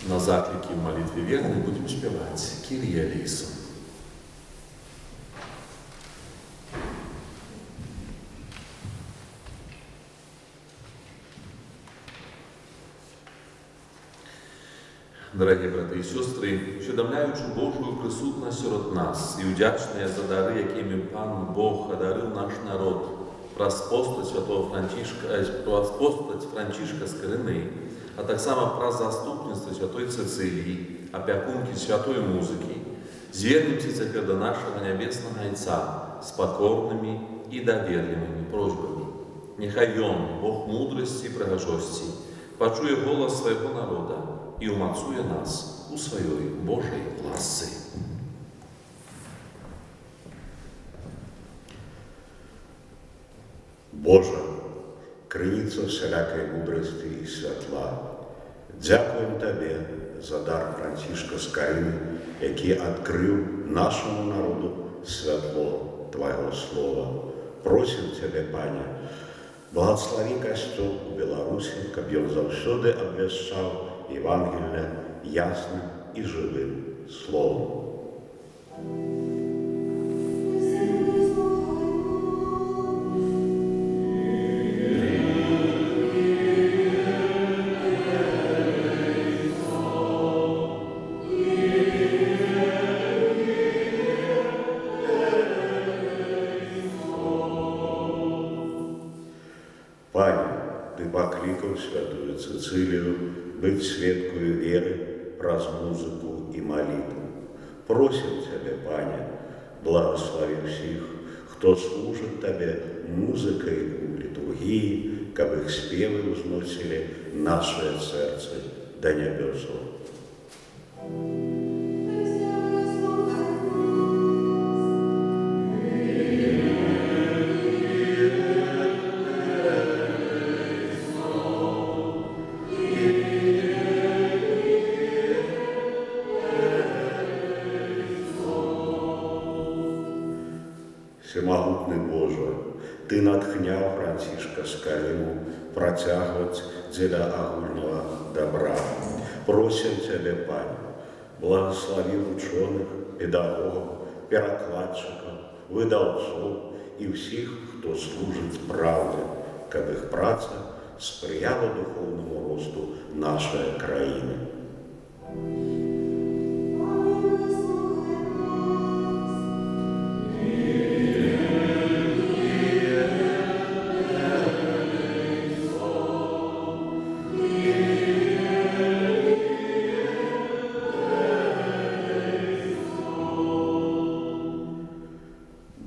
На заклики в молитве верной будем спевать Кирия Элейсон. Дорогі брати і сестри, усвідомляючи Божу присутність серед нас і вдячні за дари, якими Пан Бог одарив наш народ, праз постать Франчишка Скрини, а так само праз заступництво Святої Цицилії, опікунки святої музики, звернемся теперь до нашего Небесного Отца с покорными и доверливыми просьбами. Нехай Он, Бог мудрости и пригожости, почує голос своего народа и умацує нас у своей Божьей ласці. Боже, криниця всякої мудрості і святла, дякуємо Тобі за дар Франчишка Скрини, який відкрив нашому народу світло Твого Слова. Просим Тебе, Пане, благослови Костюл у Білорусі, щоб він завжди обвіщав Євангелие ясним і живим словом. Пане, Ты покликал Святую Цицилию быть свідкою віри праз музику і молитву. Просим Тебе, Пане, благослови всіх, хто служить Тебе музикою у літургії, щоб їх співи узносили наше серце до небесов. Всемогутний Боже, Ти натхняв Франчишка Скрину протягувати для огульного добра. Просим Тебе, Пане, благослови ученых, педагогов, перекладчиков, видавцов і всіх, хто служить правді, щоб їх праця сприяла духовному росту нашої країни.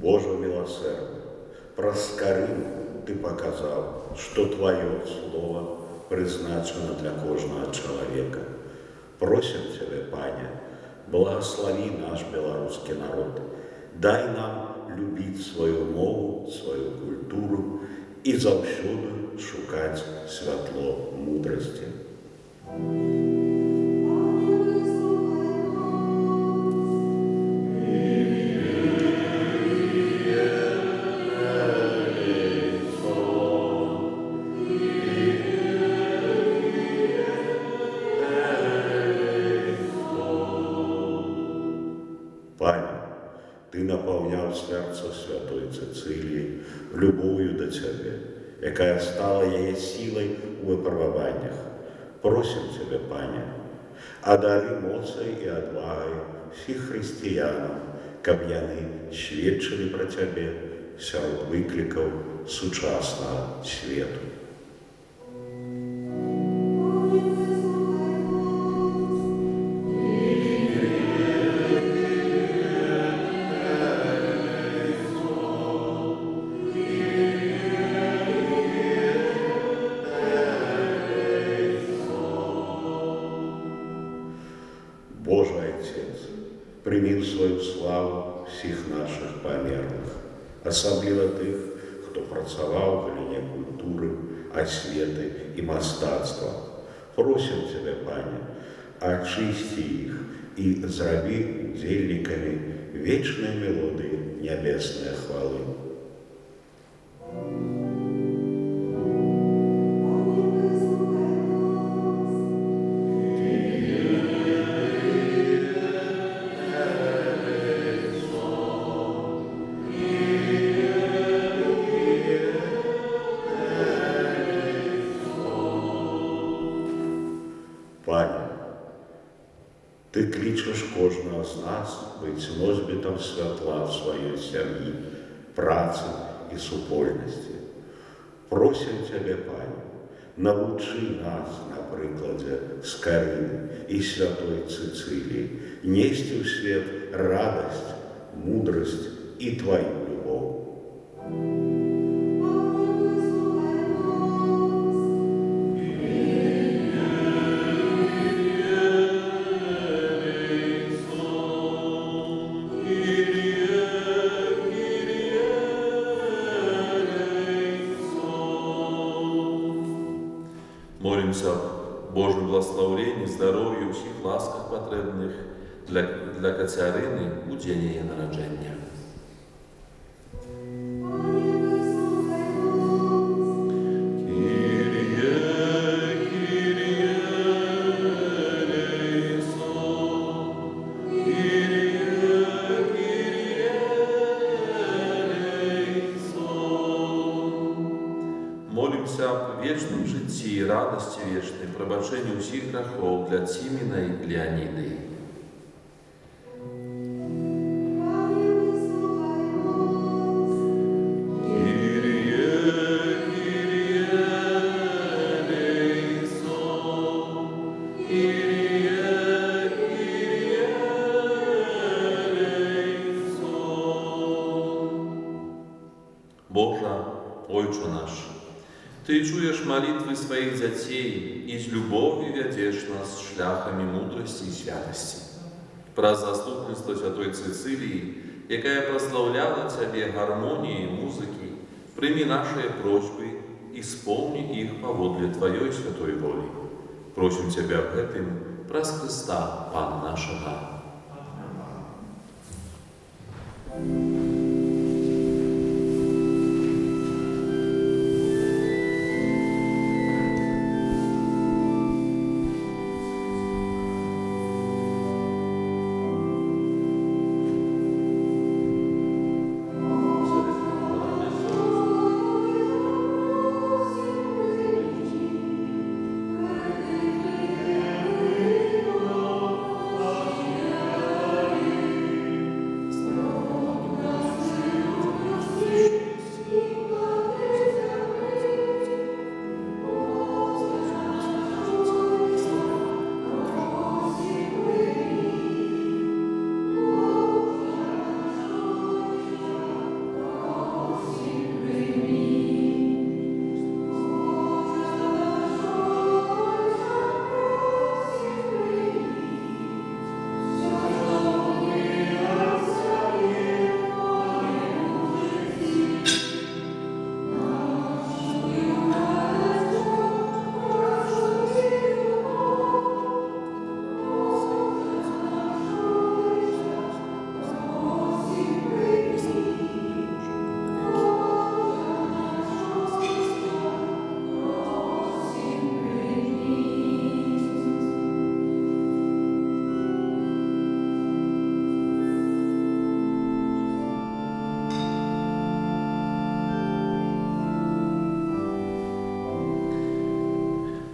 Боже милосердный, праз Скрину Ты показал, что Твое Слово призначено для кожного человека. Просим Тебя, Пане, благослови наш белорусский народ. Дай нам любить свою мову, свою культуру и завсюду шукать світло мудрости. Пане, Ти наповняв серце Святої Цицилії любов'ю до Тебе, яка стала її силою у випробуваннях. Просим Тебе, Пане, одари моцею і відвагою всіх християн, щоб вони свідчили про Тебе серед викликів сучасного світу. Боже Отец, прийми в свою славу всіх наших померлих, особливо тих, хто працював в галині культури, освіти і мистецтва. Просим Тебе, Пане, очисти їх і зроби удільниками вічної мелодії небесної хвали. Пане, Ти кличеш кожного з нас бути носьбитом святла в своїй сім'ї, праці і супольності. Просим Тебе, Пане, научи нас на прикладі Скарини і Святої Цицилії нести в світ радость, мудрость і Твою любов. Молимся о Божьем благословении, здоров'ю, всіх ласках потребних для Катерини у день її народження. Молимся о вечном житті, радості вічної, пробаченні усіх грехов для Тіміна і Леоніди. Боже, Отче наш, Ты чуешь молитвы своих детей и с любовью ведешь нас шляхами мудрости и святости. Про заступництво Святой Цицилии, якая прославляла Тебе гармонией музыки, прими наши просьбы, исполни их по воле Твоей святой воли. Просим Тебя об этом праз Христа, Пана нашего.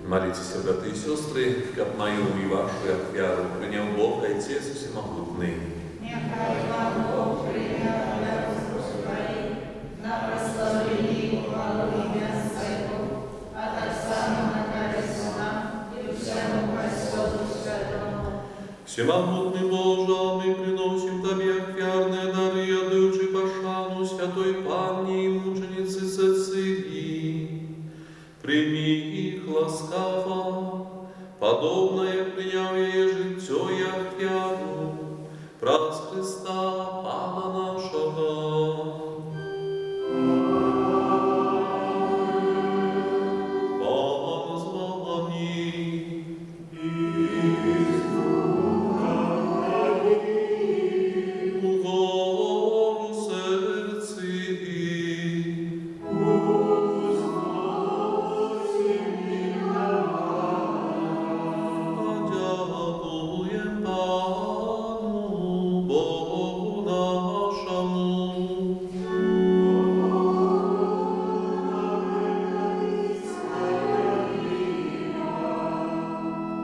Молитесь, браты и сестры, как мою и вашу веру принял Бог, Отец Всемогутный. Нехай вам Бог принял веру своей, на прославление и хвалу имя Своего, от Отца на Сына и всему Господу Святому. Всемогутный Боже, мы приносим Тебе верные дары, отдаючи пошану Святой Панне и мученицы Цицилии. Прими их ласкаво, подобное приняв ей життя и ахвяру, праз Христа Пана нашего. Пан з вами. Угору серці.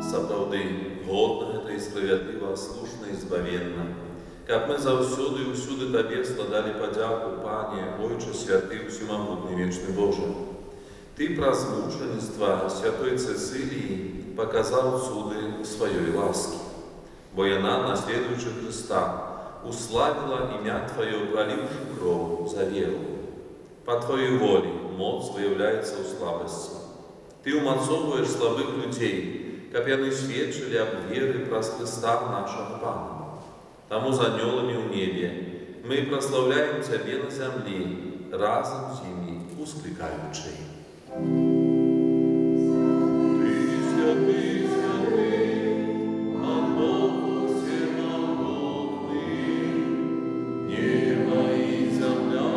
Сапраўды, годна гэта і справядліва, слушна і збавенна. Каб мы заўсёды і ўсюды Табе складалі падзяку, Пане, Ойче святы, усемагутны вечны Божа. Ты праз мучаніцтва святой Цэцыліі паказаў цуды сваёй ласкі, бо яна, наследуючы Хрыста, уславіла імя Тваё, проліўшы кроў за веру. Па Тваёй волі моц выяўляецца ў слабасці. Ты умацоўваеш слабых людзей, каб яны сведчылі аб веры праз Хрыста нашага Пана. Таму з анёламі ў небе мы праслаўляем Цябе на зямлі, разам з імі усклікаючы. Ты святы, святы, а Бог всемогутный, небо и земля,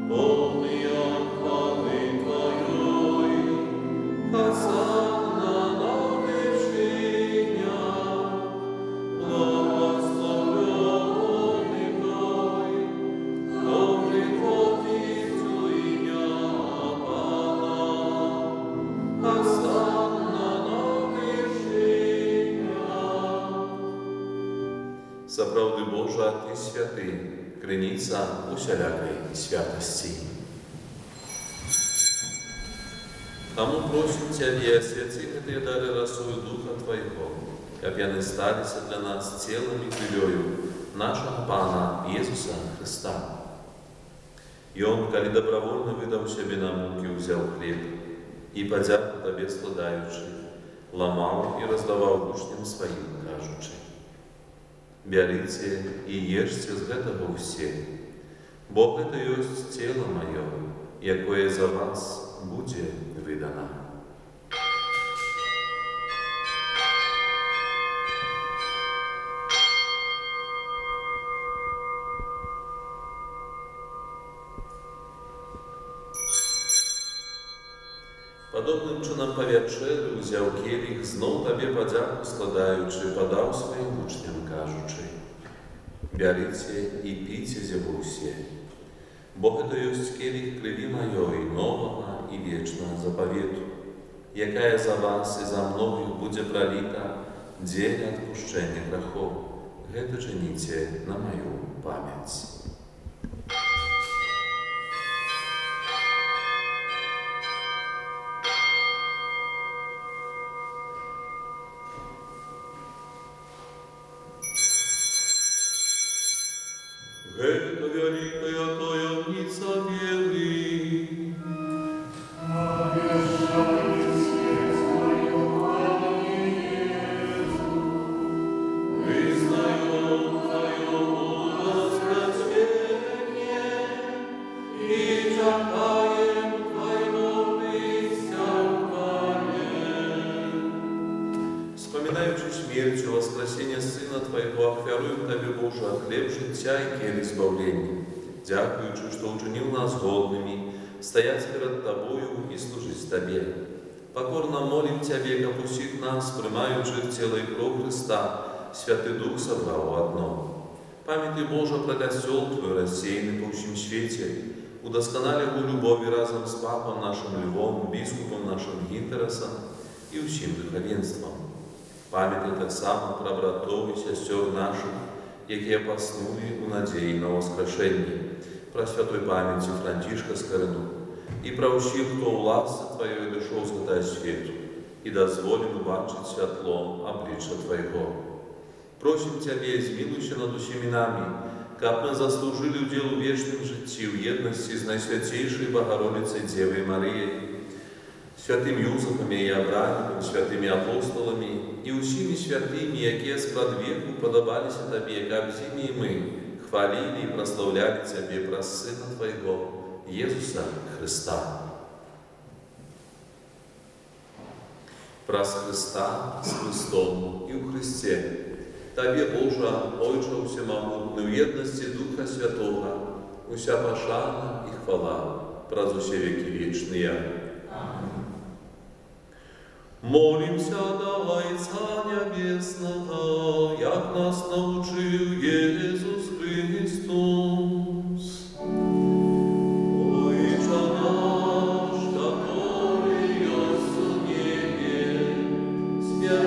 полные хвалы Твоей, Хосанна на вершинах, благословенный Той, кто приходит в имя Пана. Хосанна на вершинах. Сапраўды Божа, Ты святы, крыніца усялякай святасці. Таму просім Цябе, асвяці гэтыя дары расою Духа Твайго, каб яны сталіся для нас целам і крывёю нашага Пана Езуса Хрыста. Ён, калі дабравольна выдаў сябе на мукі, узяў хлеб і, падзяку Табе складаючы, ламаў і раздаваў вучням сваім, кажучы: «Бярыце і ешце з гэтага ўсе, бо гэта ёсць цела маё, якое за вас будзе выдана». Падобным чынам па вячэры ўзяў келіх, зноў Табе падзяку складаючы, падаў сваім вучням, кажучы: «Бярыце і піце з яго ўсе, бо гэта ёсць келіх крыві маёй, новага і вечнага запавету, якая за вас і за многіх будзе праліта дзеля адпушчэння грахоў. Гэта чыніце на маю памяць». Гэта вялікая таямніца веры. Вызнаем Твоё воскресение и чакаем Твоего присягания. Вспоминаючи смерть и воскресение Сына Твоего, ахвяруем Табе, Божа, хлеб життя и келих збавлення, дякуючи, що учинив нас годними стоять перед Тобою и служить Табе. Покорно молим Тебе, как усіх нас, приймаючих тіло і кров Христа, Святий Дух собрав в одно. Пам'ятай, Божа, про костел Твой, рассеянный по всем свете, удосконали его любові разом з Папом нашим Львом, біскупом нашим Гінтересом і усім духовенством. Пам'ятай так само про братов і сестер наших, які поснули у надії на воскрешення, про святой пам'яті Франтишка Скорину, і про усіх, хто у ласці Твоєї дійшов з гата світу, і дозволив бачити світло обличчя Твоєго. Просим Тебе, змилуйся над усіми нами, каб ми заслужили удел у вечном житті, в єдності з Найсвятейшей Богородицей Девой Марією, святым Юзефом и Авраамом, святыми апостолами и усими святыми, якія спрадвеку подобалися Табе, каб з імі і мы хвалили и прославляли Тебе праз Сына Твоего, Езуса Христа. Праз Христа, с Христом и у Христе, Табе, Божа, Ойче всемогутний, в єдності Духа Святого, уся пошана и хвала, праз усе веки вечные. Молимся до Отца Небесного, як нас научил Иисус Христос. Отче наш, который есть в небе, святый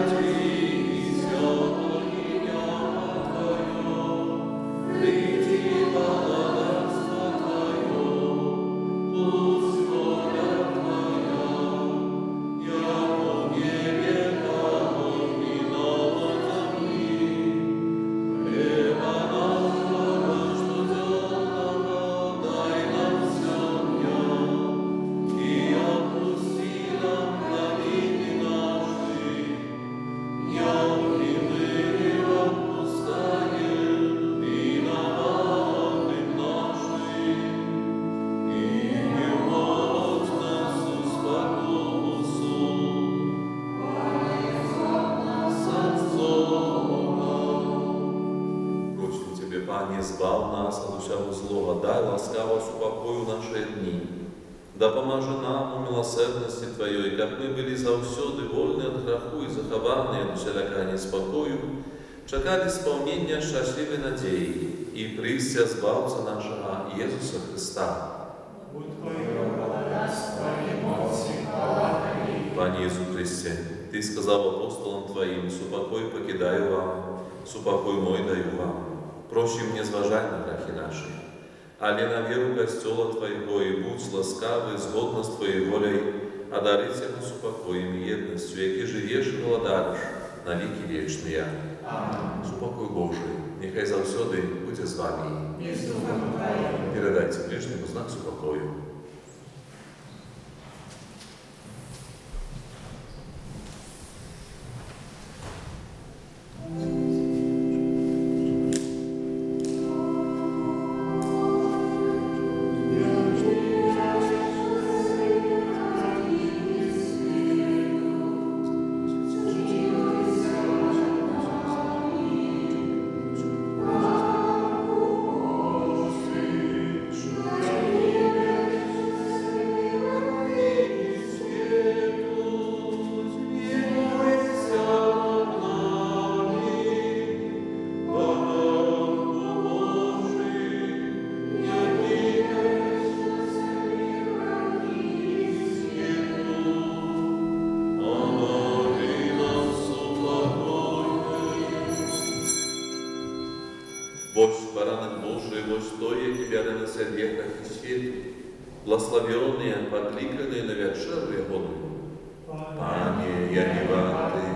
Пане, збав нас від усього злого, дай ласкаво супокою наші дні. Да поможи нам у милосердности Твоей, как мы были завсёды вольны от греху и захованы от всякого неспокою, чекали исполнения счастливой надеи и прися збавця нашего Иисуса Христа. Пане Иисус Христе, Ты сказал апостолам Твоим: «Супокой покидаю вам, супокой мой даю вам. Прощи мне зважать на грехи наши, але на веру Костела Твоего и будь ласкавый, згодно с Твоей волей, одарить всех супокоем и едностью, яки живешь и владаришь на веки вечные. Супокой Божий, нехай завсёды буде з вами. Передайте ближнему знак супокою. Вось баранок Божий, вось той, який бере на себе гріх і світу, благословенные, покликанные на вечеру Ягону. Пане, я не вартий,